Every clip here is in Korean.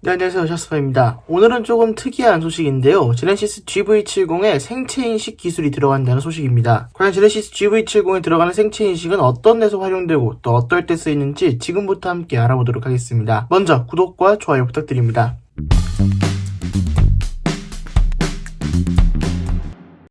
네, 안녕하세요. 샤스파입니다. 오늘은 조금 특이한 소식인데요. 제네시스 GV70에 생체인식 기술이 들어간다는 소식입니다. 과연 제네시스 GV70에 들어가는 생체인식은 어떤 데서 활용되고 또 어떨 때 쓰이는지 지금부터 함께 알아보도록 하겠습니다. 먼저 구독과 좋아요 부탁드립니다.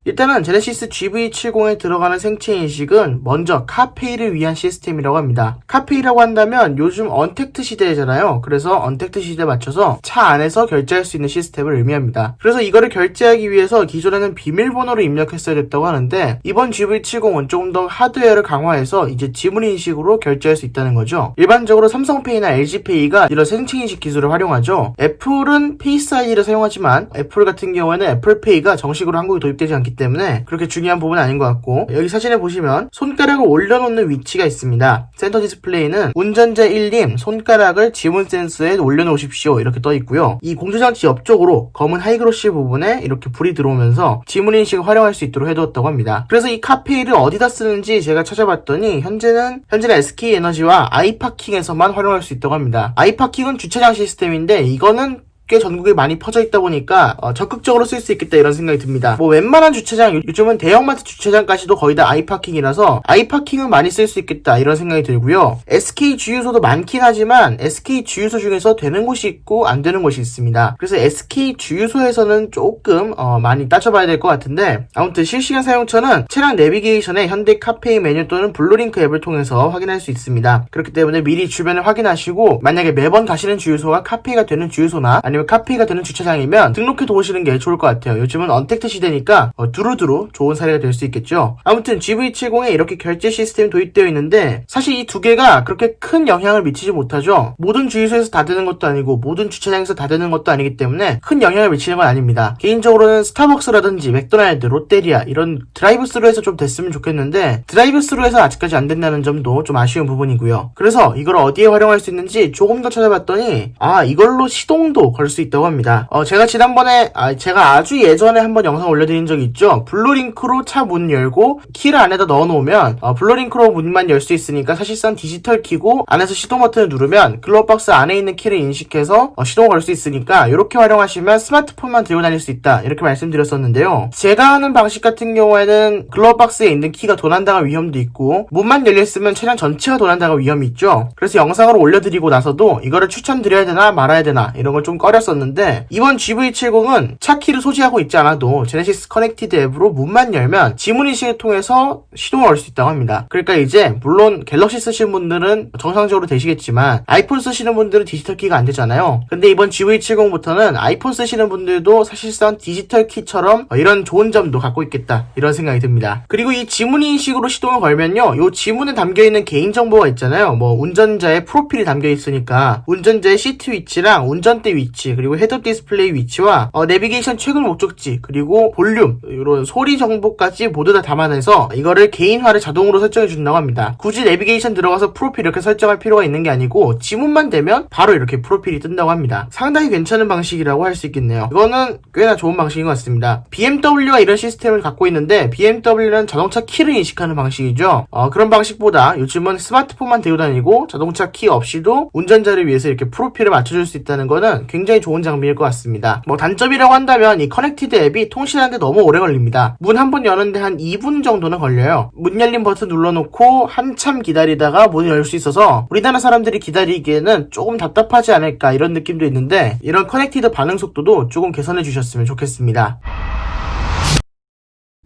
일단은 제네시스 GV70에 들어가는 생체인식은 먼저 카페이를 위한 시스템이라고 합니다. 카페이라고 한다면 요즘 언택트 시대잖아요. 그래서 언택트 시대에 맞춰서 차 안에서 결제할 수 있는 시스템을 의미합니다. 그래서 이거를 결제하기 위해서 기존에는 비밀번호를 입력했어야 됐다고 하는데 이번 GV70은 조금 더 하드웨어를 강화해서 이제 지문인식으로 결제할 수 있다는 거죠. 일반적으로 삼성페이나 LG페이가 이런 생체인식 기술을 활용하죠. 애플은 페이스 아이디를 사용하지만 애플 같은 경우에는 애플페이가 정식으로 한국에 도입되지 않기 때문에 그렇게 중요한 부분은 아닌 것 같고, 여기 사진에 보시면 손가락을 올려놓는 위치가 있습니다. 센터 디스플레이는 운전자 1님 손가락을 지문 센서에 올려놓으십시오 이렇게 떠 있고요. 이 공조장치 옆쪽으로 검은 하이그로시 부분에 이렇게 불이 들어오면서 지문 인식을 활용할 수 있도록 해두었다고 합니다. 그래서 이 카페이를 어디다 쓰는지 제가 찾아봤더니 현재는 SK에너지와 아이파킹에서만 활용할 수 있다고 합니다. 아이파킹은 주차장 시스템인데 이거는 꽤 전국에 많이 퍼져 있다 보니까 적극적으로 쓸 수 있겠다 이런 생각이 듭니다. 뭐 웬만한 주차장, 요즘은 대형마트 주차장까지도 거의 다 아이파킹이라서 아이파킹은 많이 쓸 수 있겠다 이런 생각이 들고요. SK 주유소도 많긴 하지만 SK 주유소 중에서 되는 곳이 있고 안 되는 곳이 있습니다. 그래서 SK 주유소에서는 조금 많이 따져봐야 될 것 같은데, 아무튼 실시간 사용처는 차량 내비게이션에 현대 카페이 메뉴 또는 블루링크 앱을 통해서 확인할 수 있습니다. 그렇기 때문에 미리 주변을 확인하시고 만약에 매번 가시는 주유소가 카페이가 되는 주유소나 아니면 카페이가 되는 주차장이면 등록해 두시는 게 좋을 것 같아요. 요즘은 언택트 시대니까 두루두루 좋은 사례가 될 수 있겠죠. 아무튼 GV70에 이렇게 결제 시스템이 도입되어 있는데 사실 이 두 개가 그렇게 큰 영향을 미치지 못하죠. 모든 주유소에서 다 되는 것도 아니고 모든 주차장에서 다 되는 것도 아니기 때문에 큰 영향을 미치는 건 아닙니다. 개인적으로는 스타벅스라든지 맥도날드, 롯데리아 이런 드라이브 스루에서 좀 됐으면 좋겠는데 드라이브 스루에서 아직까지 안 된다는 점도 좀 아쉬운 부분이고요. 그래서 이걸 어디에 활용할 수 있는지 조금 더 찾아봤더니 이걸로 시동도 걸 수 있다고 합니다. 제가 지난번에 제가 아주 예전에 한번 영상 올려드린 적이 있죠. 블루링크로 차 문 열고 키를 안에다 넣어놓으면 블루링크로 문만 열 수 있으니까 사실상 디지털 키고 안에서 시동 버튼을 누르면 글러브박스 안에 있는 키를 인식해서 시동을 걸 수 있으니까 이렇게 활용하시면 스마트폰만 들고 다닐 수 있다 이렇게 말씀드렸었는데요. 제가 하는 방식 같은 경우에는 글러브박스에 있는 키가 도난당할 위험도 있고 문만 열려있으면 차량 전체가 도난당할 위험이 있죠. 그래서 영상을 올려드리고 나서도 이거를 추천드려야 되나 말아야 되나 이런 걸 좀 꺼렸었는데, 이번 GV70은 차 키를 소지하고 있지 않아도 제네시스 커넥티드 앱으로 문만 열면 지문인식을 통해서 시동을 걸 수 있다고 합니다. 그러니까 이제 물론 갤럭시 쓰시는 분들은 정상적으로 되시겠지만 아이폰 쓰시는 분들은 디지털 키가 안 되잖아요. 근데 이번 GV70부터는 아이폰 쓰시는 분들도 사실상 디지털 키처럼 이런 좋은 점도 갖고 있겠다 이런 생각이 듭니다. 그리고 이 지문인식으로 시동을 걸면요, 요 지문에 담겨있는 개인정보가 있잖아요. 뭐 운전자의 프로필이 담겨있으니까 운전자의 시트 위치랑 운전대 위치, 그리고 헤드업 디스플레이 위치와 내비게이션 최근 목적지, 그리고 볼륨, 이런 소리 정보까지 모두 다 담아내서 이거를 개인화를 자동으로 설정해 준다고 합니다. 굳이 내비게이션 들어가서 프로필 이렇게 설정할 필요가 있는 게 아니고 지문만 되면 바로 이렇게 프로필이 뜬다고 합니다. 상당히 괜찮은 방식이라고 할 수 있겠네요. 이거는 꽤나 좋은 방식인 것 같습니다. BMW가 이런 시스템을 갖고 있는데 BMW는 자동차 키를 인식하는 방식이죠. 그런 방식보다 요즘은 스마트폰만 들고 다니고 자동차 키 없이도 운전자를 위해서 이렇게 프로필을 맞춰줄 수 있다는 거는 굉장히 좋은 장비일 것 같습니다. 뭐 단점이라고 한다면 이 커넥티드 앱이 통신하는데 너무 오래 걸립니다. 문 한 번 여는데 한 2분 정도는 걸려요. 문 열림 버튼 눌러놓고 한참 기다리다가 문을 열 수 있어서 우리나라 사람들이 기다리기에는 조금 답답하지 않을까 이런 느낌도 있는데, 이런 커넥티드 반응 속도도 조금 개선해 주셨으면 좋겠습니다.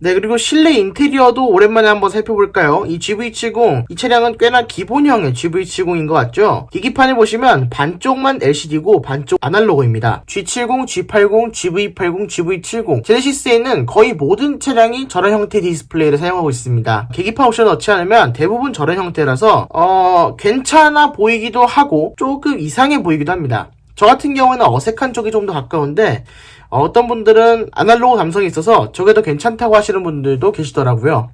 네, 그리고 실내 인테리어도 오랜만에 한번 살펴볼까요? 이 GV70, 이 차량은 꽤나 기본형의 GV70인 것 같죠? 계기판에 보시면 반쪽만 LCD고 반쪽 아날로그입니다. G70, G80, GV80, GV70 제네시스에 있는 거의 모든 차량이 저런 형태의 디스플레이를 사용하고 있습니다. 계기판 옵션을 넣지 않으면 대부분 저런 형태라서 괜찮아 보이기도 하고 조금 이상해 보이기도 합니다. 저 같은 경우에는 어색한 쪽이 좀 더 가까운데 어떤 분들은 아날로그 감성이 있어서 저게 더 괜찮다고 하시는 분들도 계시더라고요.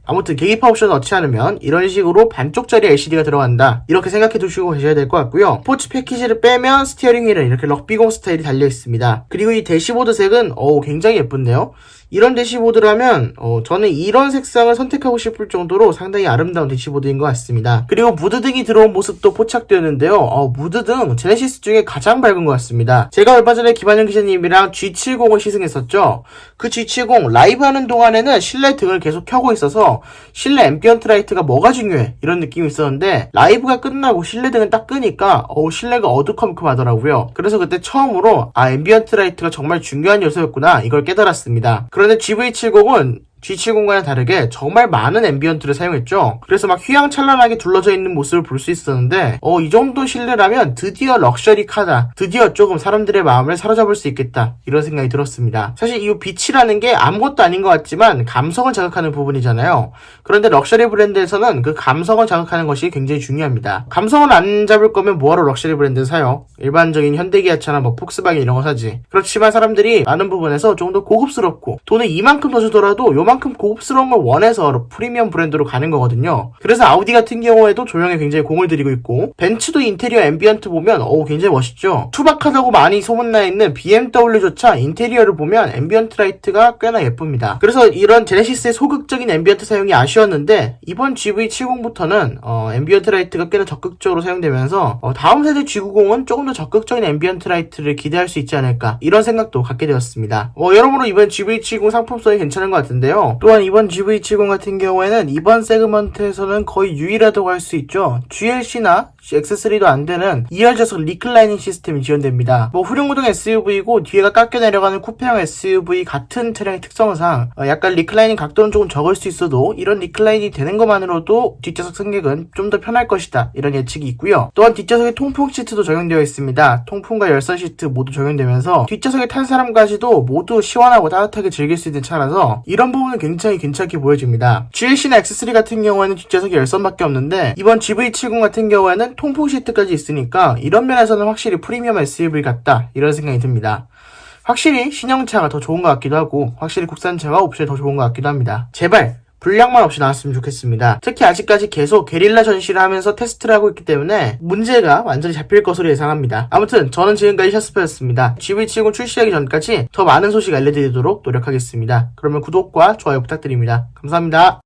아무튼 계기판 옵션을 넣지 않으면 이런 식으로 반쪽짜리 LCD가 들어간다 이렇게 생각해 두시고 계셔야 될 것 같고요. 스포츠 패키지를 빼면 스티어링 휠은 이렇게 럭비공 스타일이 달려 있습니다. 그리고 이 대시보드 색은 굉장히 예쁜데요. 이런 대시보드라면 저는 이런 색상을 선택하고 싶을 정도로 상당히 아름다운 대시보드인 것 같습니다. 그리고 무드등이 들어온 모습도 포착되었는데요. 무드등 제네시스 중에 가장 밝은 것 같습니다. 제가 얼마 전에 김한영 기자님이랑 G70을 시승했었죠. 그 G70 라이브 하는 동안에는 실내 등을 계속 켜고 있어서 실내 앰비언트 라이트가 뭐가 중요해 이런 느낌이 있었는데 라이브가 끝나고 실내 등을 딱 끄니까 실내가 어두컴컴하더라고요. 그래서 그때 처음으로 앰비언트 라이트가 정말 중요한 요소였구나 이걸 깨달았습니다. 그런데 GV70은 G70과는 다르게 정말 많은 앰비언트를 사용했죠. 그래서 막 휘황찬란하게 둘러져 있는 모습을 볼 수 있었는데 이 정도 실내라면 드디어 럭셔리 카다, 드디어 조금 사람들의 마음을 사로잡을 수 있겠다 이런 생각이 들었습니다. 사실 이 빛이라는 게 아무것도 아닌 것 같지만 감성을 자극하는 부분이잖아요. 그런데 럭셔리 브랜드에서는 그 감성을 자극하는 것이 굉장히 중요합니다. 감성을 안 잡을 거면 뭐하러 럭셔리 브랜드를 사요? 일반적인 현대기아차나 뭐 폭스바겐 이런 거 사지. 그렇지만 사람들이 많은 부분에서 좀 더 고급스럽고 돈을 이만큼 더 주더라도 요만큼 고급스러운 걸 원해서 프리미엄 브랜드로 가는 거거든요. 그래서 아우디 같은 경우에도 조형에 굉장히 공을 들이고 있고 벤츠도 인테리어 앰비언트 보면 굉장히 멋있죠. 투박하다고 많이 소문나 있는 BMW조차 인테리어를 보면 앰비언트 라이트가 꽤나 예쁩니다. 그래서 이런 제네시스의 소극적인 앰비언트 사용이 아쉬웠는데 이번 GV70부터는 앰비언트 라이트가 꽤나 적극적으로 사용되면서 다음 세대 G90은 조금 더 적극적인 앰비언트 라이트를 기대할 수 있지 않을까 이런 생각도 갖게 되었습니다. 여러모로 이번 GV70 상품성이 괜찮은 것 같은데요. 또한 이번 GV70 같은 경우에는 이번 세그먼트에서는 거의 유일하다고 할 수 있죠. GLC나 X3도 안 되는 2열 좌석 리클라이닝 시스템이 지원됩니다. 후륜구동 SUV고 뒤에가 깎여 내려가는 쿠페형 SUV 같은 차량의 특성상 약간 리클라이닝 각도는 조금 적을 수 있어도 이런 리클라이닝이 되는 것만으로도 뒷좌석 승객은 좀 더 편할 것이다 이런 예측이 있고요. 또한 뒷좌석에 통풍 시트도 적용되어 있습니다. 통풍과 열선 시트 모두 적용되면서 뒷좌석에 탄 사람까지도 모두 시원하고 따뜻하게 즐길 수 있는 차라서 이런 부분은 굉장히 괜찮게 보여집니다. GLC나 X3 같은 경우에는 뒷좌석에 열선밖에 없는데 이번 GV70 같은 경우에는 통풍 시트까지 있으니까 이런 면에서는 확실히 프리미엄 SUV 같다 이런 생각이 듭니다. 확실히 신형차가 더 좋은 것 같기도 하고 확실히 국산차가 옵션이 더 좋은 것 같기도 합니다. 제발 불량만 없이 나왔으면 좋겠습니다. 특히 아직까지 계속 게릴라 전시를 하면서 테스트를 하고 있기 때문에 문제가 완전히 잡힐 것으로 예상합니다. 아무튼 저는 지금까지 샤스퍼였습니다. GV70 출시하기 전까지 더 많은 소식 알려드리도록 노력하겠습니다. 그러면 구독과 좋아요 부탁드립니다. 감사합니다.